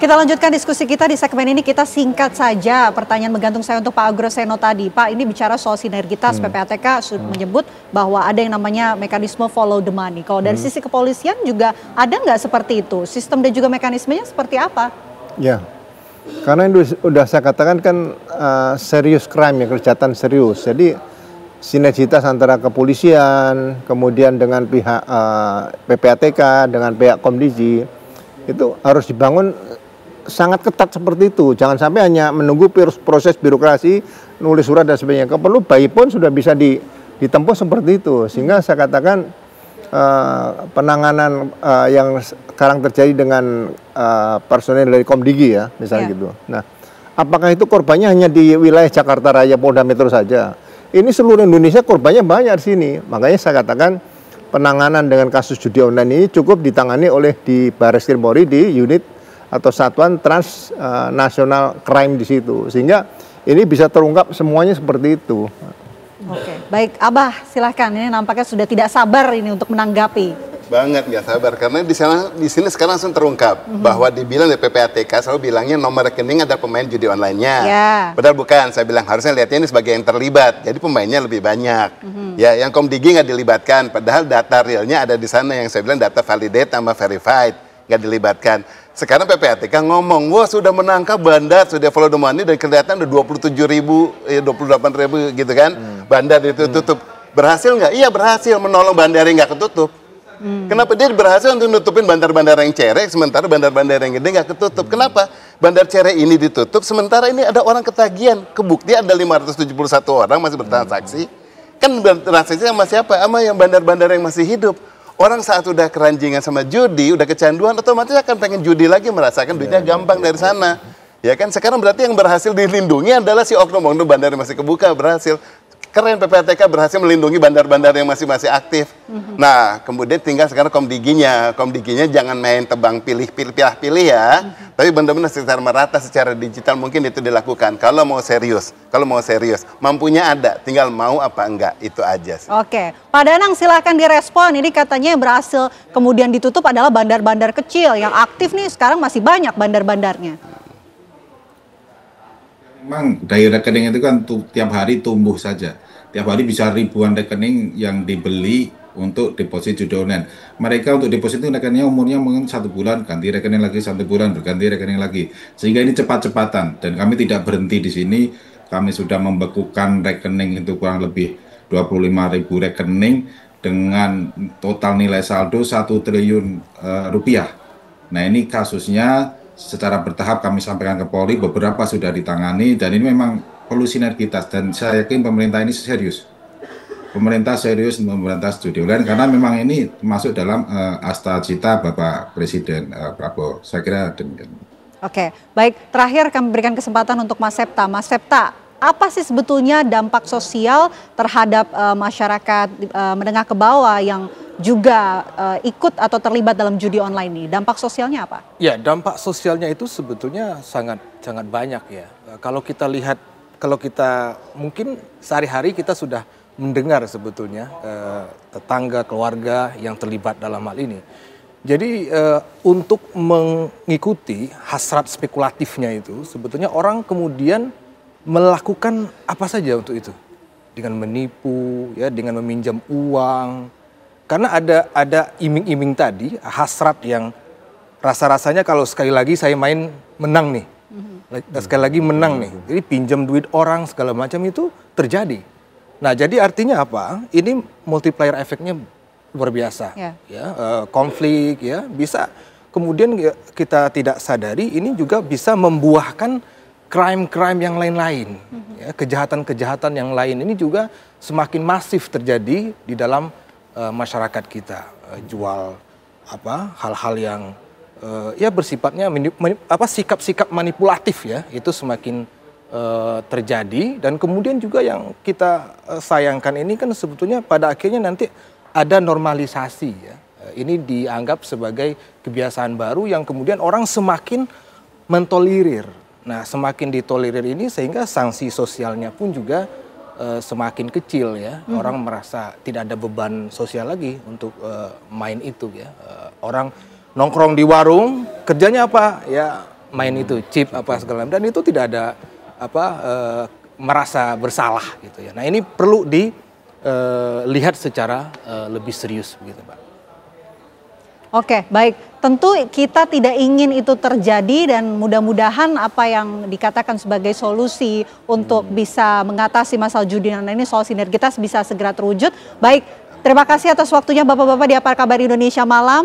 Kita lanjutkan diskusi kita di segmen ini. Kita singkat saja pertanyaan menggantung saya untuk Pak Agroseno tadi. Pak, ini bicara soal sinergitas. PPATK sudah menyebut bahwa ada yang namanya mekanisme follow the money. Kalau dari sisi kepolisian juga ada nggak seperti itu? Sistem dan juga mekanismenya seperti apa? Ya, karena itu sudah saya katakan kan serius crime ya, kejahatan serius. Jadi sinergitas antara kepolisian, kemudian dengan pihak PPATK, dengan pihak Komdigi, itu harus dibangun sangat ketat seperti itu. Jangan sampai hanya menunggu proses birokrasi, nulis surat dan sebagainya. Perlu bayi pun sudah bisa ditempuh seperti itu. Sehingga saya katakan penanganan yang sekarang terjadi dengan personel dari Komdigi ya, misalnya gitu. Nah, apakah itu korbannya hanya di wilayah Jakarta Raya, Polda Metro saja? Ini seluruh Indonesia korbannya banyak di sini. Makanya saya katakan penanganan dengan kasus judi online ini cukup ditangani oleh di Barreskrim Polri di unit atau satuan transnasional crime di situ, sehingga ini bisa terungkap semuanya seperti itu. Oke, baik Abah, silahkan. Ini nampaknya sudah tidak sabar ini untuk menanggapi. Banget nggak sabar, karena di sini sekarang langsung terungkap bahwa dibilang dari PPATK selalu bilangnya nomor rekening ada pemain judi online-nya. Padahal bukan, saya bilang harusnya lihatnya ini sebagai yang terlibat, jadi pemainnya lebih banyak. Ya, yang Komdigi nggak dilibatkan, padahal data realnya ada di sana yang saya bilang data validate sama verified, nggak dilibatkan. Sekarang PPATK ngomong, wah sudah menangkap bandar, sudah follow the money, dan kelihatan udah 27.000, 28.000 gitu kan, bandar itu tutup. Berhasil nggak? Iya berhasil, menolong bandar yang nggak ketutup. Kenapa dia berhasil untuk nutupin bandar-bandar yang cerek, sementara bandar-bandar yang gede nggak ketutup? Kenapa? Bandar cerek ini ditutup, sementara ini ada orang ketagihan. Kebukti ada 571 orang masih bertransaksi. Kan transaksi sama siapa? Sama yang bandar-bandar yang masih hidup. Orang saat udah keranjingan sama judi, udah kecanduan, otomatis akan pengen judi lagi, merasakan duitnya gampang dari sana. Ya kan, sekarang berarti yang berhasil dilindungi adalah si oknum-oknum bandar yang masih kebuka, berhasil. Keren PPATK berhasil melindungi bandar-bandar yang masih aktif. Nah, kemudian tinggal sekarang Komdiginya jangan main tebang pilih ya, tapi benar-benar secara merata, secara digital mungkin itu dilakukan. Kalau mau serius, mampunya ada, tinggal mau apa enggak, itu aja sih. Oke, Pak Danang silahkan direspon. Ini katanya yang berhasil kemudian ditutup adalah bandar-bandar kecil, yang aktif nih sekarang masih banyak bandar-bandarnya. Memang dari rekening itu kan tiap hari tumbuh saja. Tiap hari bisa ribuan rekening yang dibeli untuk deposit judi online. Mereka untuk deposit itu rekeningnya umurnya mungkin 1 bulan, ganti rekening lagi 1 bulan, berganti rekening lagi. Sehingga ini cepat-cepatan. Dan kami tidak berhenti di sini. Kami sudah membekukan rekening itu kurang lebih 25.000 rekening dengan total nilai saldo 1 triliun rupiah. Nah ini kasusnya secara bertahap kami sampaikan ke Polri, beberapa sudah ditangani, dan ini memang perlu sinergitas, dan saya yakin pemerintah ini serius. Pemerintah serius memberantas judi online karena memang ini masuk dalam asta cita Bapak Presiden Prabowo. Saya kira demikian. Oke, baik. Terakhir kami berikan kesempatan untuk Mas Septa. Mas Septa, apa sih sebetulnya dampak sosial terhadap masyarakat menengah ke bawah yang juga ikut atau terlibat dalam judi online ini? Dampak sosialnya apa? Ya, dampak sosialnya itu sebetulnya sangat banyak ya. Kalau kita lihat, kalau kita mungkin sehari-hari kita sudah mendengar sebetulnya tetangga, keluarga yang terlibat dalam hal ini. Jadi untuk mengikuti hasrat spekulatifnya itu, sebetulnya orang kemudian melakukan apa saja untuk itu, dengan menipu, ya, dengan meminjam uang. Karena ada iming-iming tadi, hasrat yang rasa-rasanya kalau sekali lagi saya main menang nih, sekali lagi menang nih, jadi pinjam duit orang segala macam itu terjadi. Nah jadi artinya apa? Ini multiplier efeknya luar biasa, konflik ya bisa kemudian kita tidak sadari ini juga bisa membuahkan crime-crime yang lain-lain, ya, kejahatan-kejahatan yang lain ini juga semakin masif terjadi di dalam masyarakat kita, jual hal-hal yang ya bersifatnya sikap-sikap manipulatif ya itu semakin terjadi, dan kemudian juga yang kita sayangkan ini kan sebetulnya pada akhirnya nanti ada normalisasi ya, ini dianggap sebagai kebiasaan baru yang kemudian orang semakin mentolerir. Nah semakin ditolerir ini sehingga sanksi sosialnya pun juga semakin kecil ya, orang merasa tidak ada beban sosial lagi untuk main itu ya. Orang nongkrong di warung, kerjanya apa? Ya main itu chip apa segala macam, dan itu tidak ada merasa bersalah gitu ya. Nah ini perlu dilihat secara lebih serius begitu Pak. Oke, baik. Tentu kita tidak ingin itu terjadi dan mudah-mudahan apa yang dikatakan sebagai solusi untuk bisa mengatasi masalah judi online ini, soal sinergitas, bisa segera terwujud. Baik, terima kasih atas waktunya Bapak-Bapak di Apa Kabar Indonesia Malam.